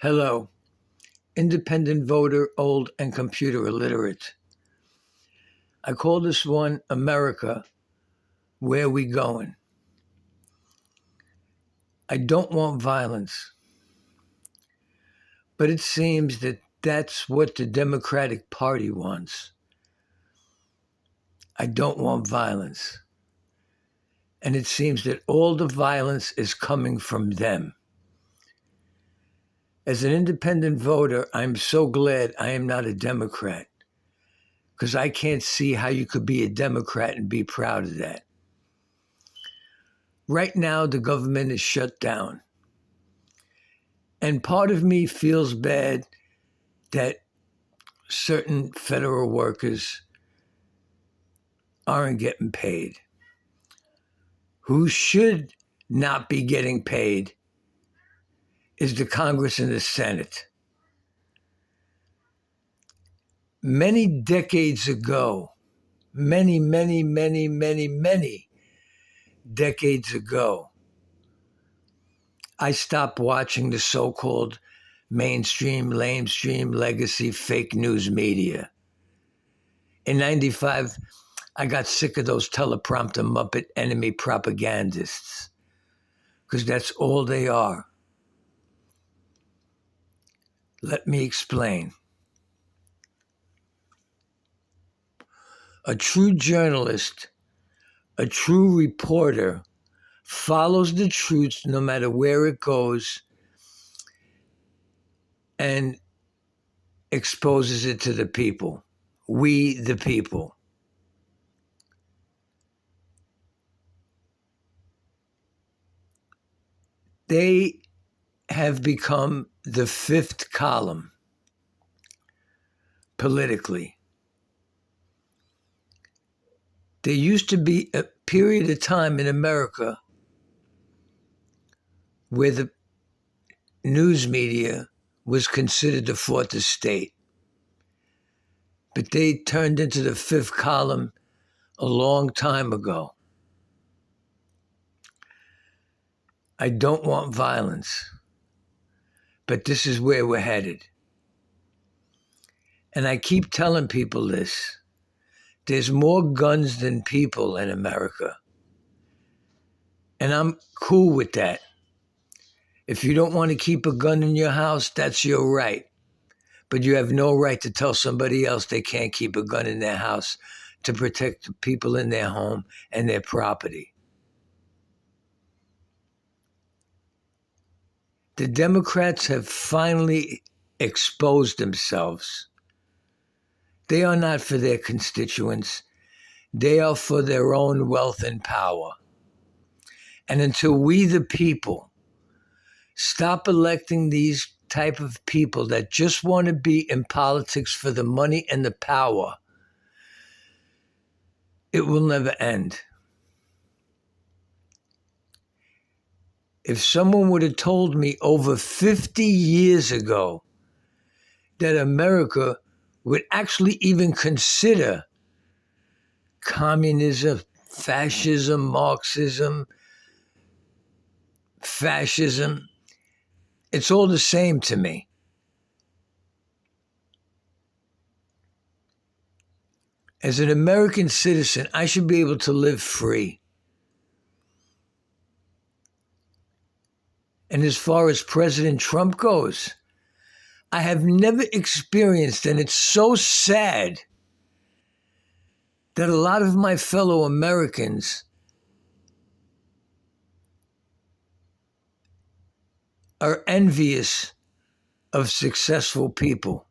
Hello, independent voter, old and computer illiterate. I call this one America, Where We Going? I don't want violence, but it seems that that's what the Democratic Party wants. I don't want violence. And it seems that all the violence is coming from them. As an independent voter, I'm so glad I am not a Democrat because I can't see how you could be a Democrat and be proud of that. Right now, the government is shut down. And part of me feels bad that certain federal workers aren't getting paid. Who should not be getting paid is the Congress and the Senate. Many decades ago, many decades ago, I stopped watching the so-called mainstream, lamestream, legacy, fake news media. In 95, I got sick of those teleprompter Muppet enemy propagandists because that's all they are. Let me explain. A true journalist, a true reporter, follows the truth no matter where it goes and exposes it to the people. We, the people. They have become the fifth column politically. There used to be a period of time in America where the news media was considered the fourth estate. But they turned into the fifth column a long time ago. I don't want violence, but this is where we're headed. And I keep telling people this. There's more guns than people in America. And I'm cool with that. If you don't want to keep a gun in your house, that's your right. But you have no right to tell somebody else they can't keep a gun in their house to protect the people in their home and their property. The Democrats have finally exposed themselves. They are not for their constituents. They are for their own wealth and power. And until we, the people, stop electing these type of people that just want to be in politics for the money and the power, it will never end. If someone would have told me over 50 years ago that America would actually even consider communism, fascism, Marxism, fascism, it's all the same to me. As an American citizen, I should be able to live free. And as far as President Trump goes, I have never experienced, and it's so sad that a lot of my fellow Americans are envious of successful people.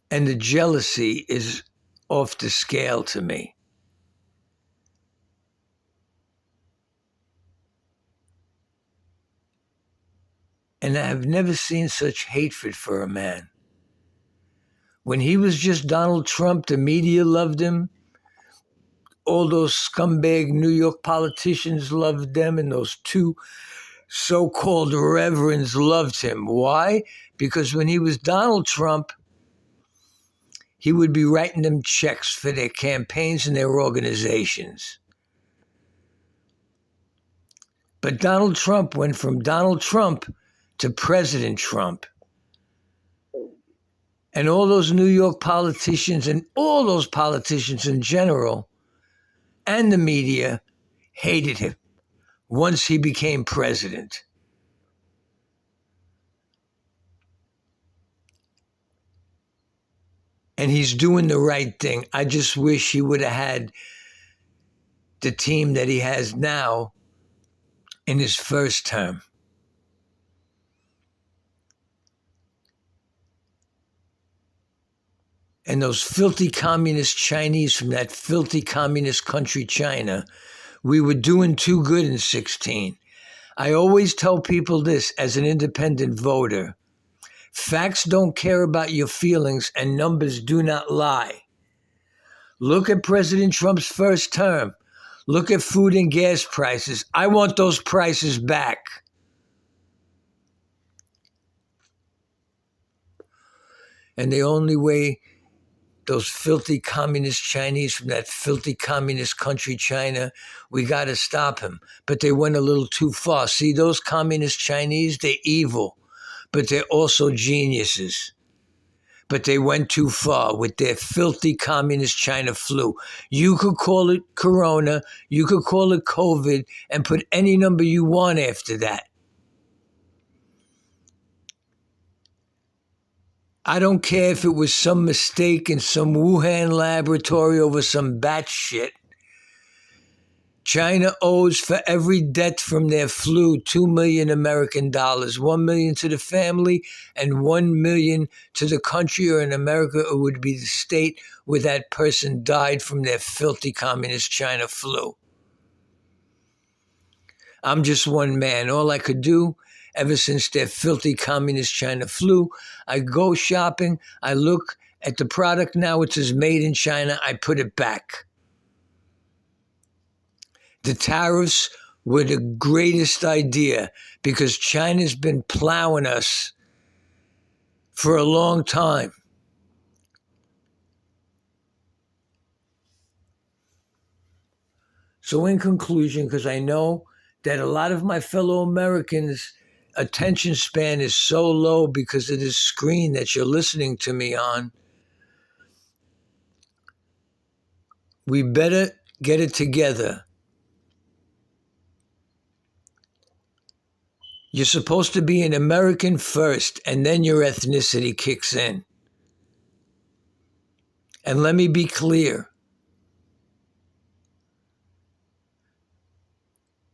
And the jealousy is off the scale to me. And I have never seen such hatred for a man. When he was just Donald Trump, the media loved him. All those scumbag New York politicians loved them, and those two so-called reverends loved him. Why? Because when he was Donald Trump, he would be writing them checks for their campaigns and their organizations. But Donald Trump went from Donald Trump to President Trump. And all those New York politicians and all those politicians in general and the media hated him once he became president. And he's doing the right thing. I just wish he would have had the team that he has now in his first term. And those filthy communist Chinese from that filthy communist country, China, we were doing too good in 16. I always tell people this as an independent voter. Facts don't care about your feelings and numbers do not lie. Look at President Trump's first term. Look at food and gas prices. I want those prices back. And the only way those filthy communist Chinese from that filthy communist country, China, we got to stop him. But they went a little too far. See, those communist Chinese, they're evil, but they're also geniuses. But they went too far with their filthy communist China flu. You could call it Corona, you could call it COVID, and put any number you want after that. I don't care if it was some mistake in some Wuhan laboratory over some bat shit. China owes for every death from their flu $2 million American dollars, $1 million to the family and $1 million to the country, or in America it would be the state where that person died from their filthy communist China flu. I'm just one man. All I could do ever since their filthy communist China flu, I go shopping, I look at the product now, it says made in China, I put it back. The tariffs were the greatest idea because China's been plowing us for a long time. So in conclusion, because I know that a lot of my fellow Americans' attention span is so low because of this screen that you're listening to me on, we better get it together. You're supposed to be an American first, and then your ethnicity kicks in. And let me be clear.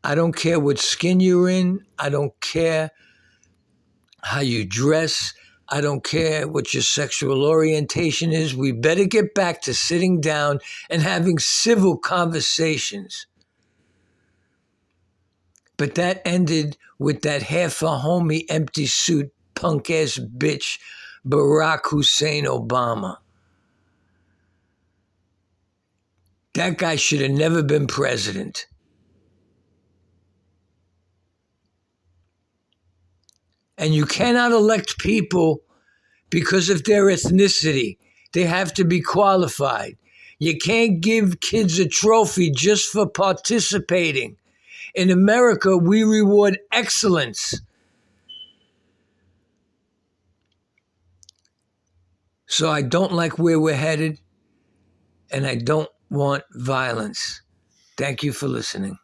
I don't care what skin you're in. I don't care how you dress. I don't care what your sexual orientation is. We better get back to sitting down and having civil conversations. But that ended with that half a homie, empty suit, punk ass bitch, Barack Hussein Obama. That guy should have never been president. And you cannot elect people because of their ethnicity. They have to be qualified. You can't give kids a trophy just for participating. In America, we reward excellence. So I don't like where we're headed, and I don't want violence. Thank you for listening.